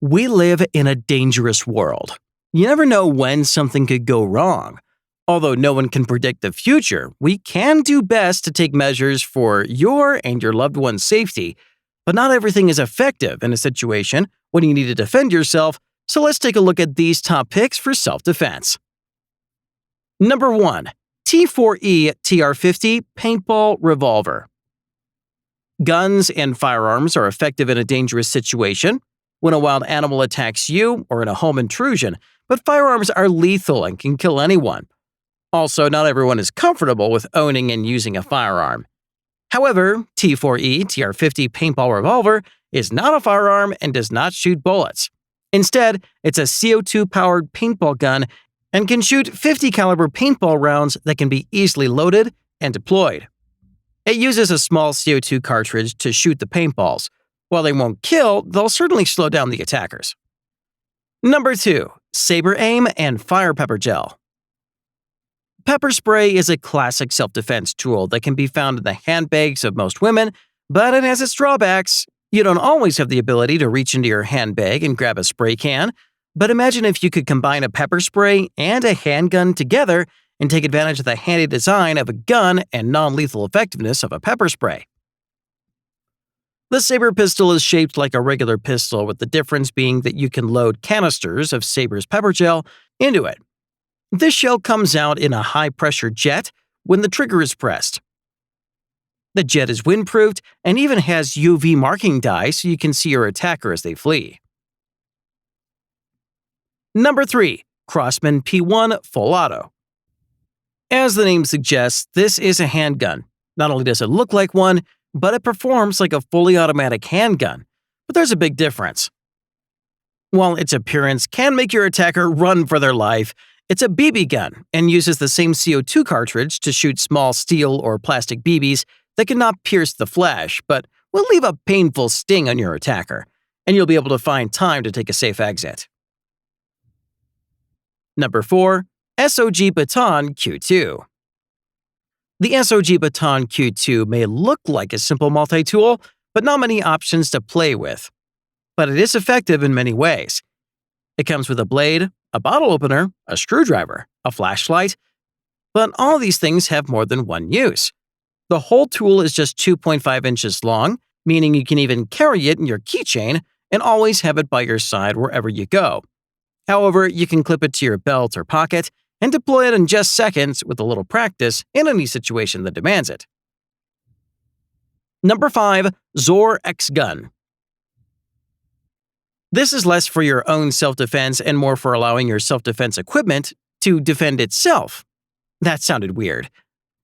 We live in a dangerous world. You never know when something could go wrong. Although no one can predict the future, we can do best to take measures for your and your loved one's safety. But not everything is effective in a situation when you need to defend yourself, so let's take a look at these top picks for self-defense. Number 1. T4E TR50 Paintball Revolver. Guns and firearms are effective in a dangerous situation, when a wild animal attacks you or in a home intrusion, but firearms are lethal and can kill anyone. Also, not everyone is comfortable with owning and using a firearm. However, T4E TR50 Paintball Revolver is not a firearm and does not shoot bullets. Instead, it's a CO2-powered paintball gun and can shoot 50 caliber paintball rounds that can be easily loaded and deployed. It uses a small CO2 cartridge to shoot the paintballs. While they won't kill, they'll certainly slow down the attackers. Number 2. Saber Aim and Fire Pepper Gel. Pepper spray is a classic self-defense tool that can be found in the handbags of most women, but it has its drawbacks. You don't always have the ability to reach into your handbag and grab a spray can, but imagine if you could combine a pepper spray and a handgun together and take advantage of the handy design of a gun and non-lethal effectiveness of a pepper spray. The Saber pistol is shaped like a regular pistol, with the difference being that you can load canisters of Saber's pepper gel into it. This shell comes out in a high-pressure jet when the trigger is pressed. The jet is windproofed and even has UV marking dye so you can see your attacker as they flee. Number 3. Crossman P1 Full Auto. As the name suggests, this is a handgun. Not only does it look like one, but it performs like a fully automatic handgun. But there's a big difference. While its appearance can make your attacker run for their life, it's a BB gun and uses the same CO2 cartridge to shoot small steel or plastic BBs that cannot pierce the flesh, but will leave a painful sting on your attacker, and you'll be able to find time to take a safe exit. Number 4. SOG Baton Q2. The SOG Baton Q2 may look like a simple multi-tool, but not many options to play with. But it is effective in many ways. It comes with a blade, a bottle opener, a screwdriver, a flashlight, but all these things have more than one use. The whole tool is just 2.5 inches long, meaning you can even carry it in your keychain and always have it by your side wherever you go. However, you can clip it to your belt or pocket and deploy it in just seconds with a little practice in any situation that demands it. Number 5. Zorx Gun. This is less for your own self-defense and more for allowing your self-defense equipment to defend itself. That sounded weird.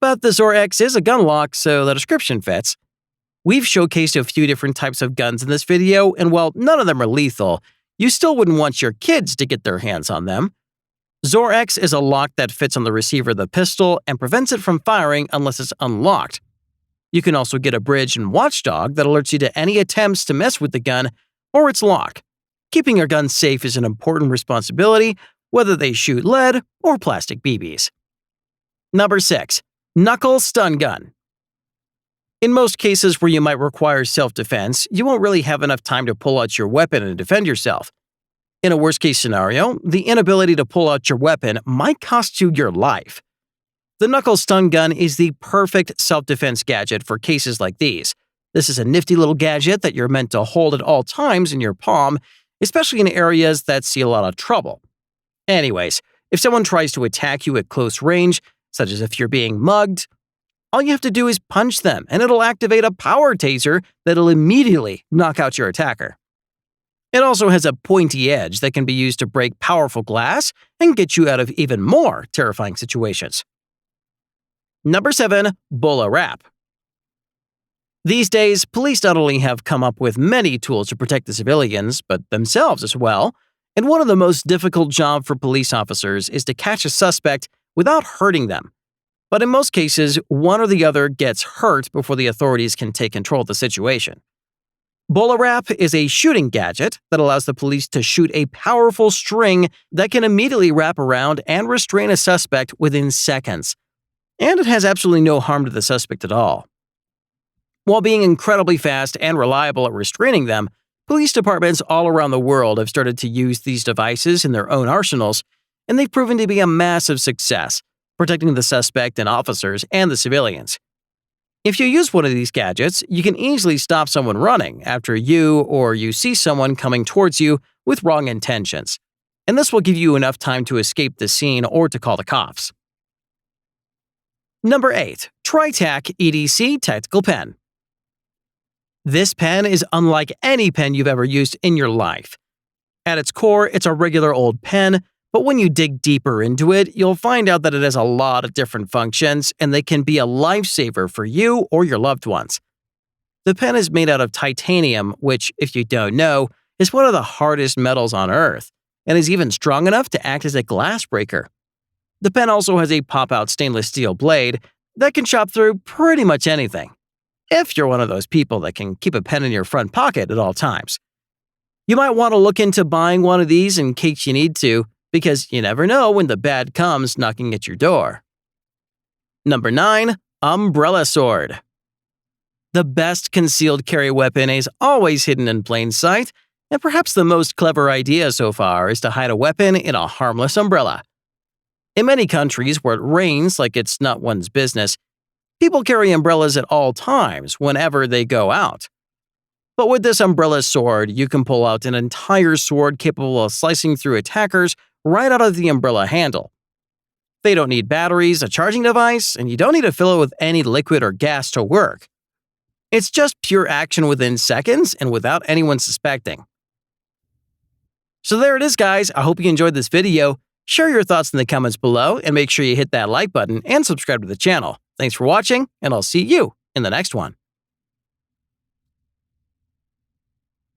But the Zorx is a gun lock, so the description fits. We've showcased a few different types of guns in this video, and while none of them are lethal, you still wouldn't want your kids to get their hands on them. Zorx is a lock that fits on the receiver of the pistol and prevents it from firing unless it's unlocked. You can also get a bridge and watchdog that alerts you to any attempts to mess with the gun or its lock. Keeping your gun safe is an important responsibility, whether they shoot lead or plastic BBs. Number 6. Knuckle Stun Gun. In most cases where you might require self-defense, you won't really have enough time to pull out your weapon and defend yourself. In a worst-case scenario, the inability to pull out your weapon might cost you your life. The Knuckle Stun Gun is the perfect self-defense gadget for cases like these. This is a nifty little gadget that you're meant to hold at all times in your palm, especially in areas that see a lot of trouble. Anyways, if someone tries to attack you at close range, such as if you're being mugged, all you have to do is punch them and it'll activate a power taser that'll immediately knock out your attacker. It also has a pointy edge that can be used to break powerful glass and get you out of even more terrifying situations. Number 7. Bulla Wrap. These days, police not only have come up with many tools to protect the civilians, but themselves as well, and one of the most difficult jobs for police officers is to catch a suspect without hurting them. But in most cases, one or the other gets hurt before the authorities can take control of the situation. Bulla Wrap is a shooting gadget that allows the police to shoot a powerful string that can immediately wrap around and restrain a suspect within seconds. And it has absolutely no harm to the suspect at all. While being incredibly fast and reliable at restraining them, Police departments all around the world have started to use these devices in their own arsenals, and they've proven to be a massive success, protecting the suspect and officers and the civilians. If you use one of these gadgets, you can easily stop someone running after you see someone coming towards you with wrong intentions, and this will give you enough time to escape the scene or to call the cops. Number 8. TriTac EDC Tactical Pen. This pen is unlike any pen you've ever used in your life. At its core, it's a regular old pen, but when you dig deeper into it, you'll find out that it has a lot of different functions, and they can be a lifesaver for you or your loved ones. The pen is made out of titanium, which, if you don't know, is one of the hardest metals on Earth, and is even strong enough to act as a glass breaker. The pen also has a pop-out stainless steel blade that can chop through pretty much anything, if you're one of those people that can keep a pen in your front pocket at all times. You might want to look into buying one of these in case you need to, because you never know when the bad comes knocking at your door. Number 9. Umbrella Sword. The best concealed carry weapon is always hidden in plain sight, and perhaps the most clever idea so far is to hide a weapon in a harmless umbrella. In many countries where it rains like it's not one's business, people carry umbrellas at all times whenever they go out. But with this umbrella sword, you can pull out an entire sword capable of slicing through attackers right out of the umbrella handle. They don't need batteries, a charging device, and you don't need to fill it with any liquid or gas to work. It's just pure action within seconds and without anyone suspecting. So there it is, guys. I hope you enjoyed this video. Share your thoughts in the comments below and make sure you hit that like button and subscribe to the channel. Thanks for watching, and I'll see you in the next one.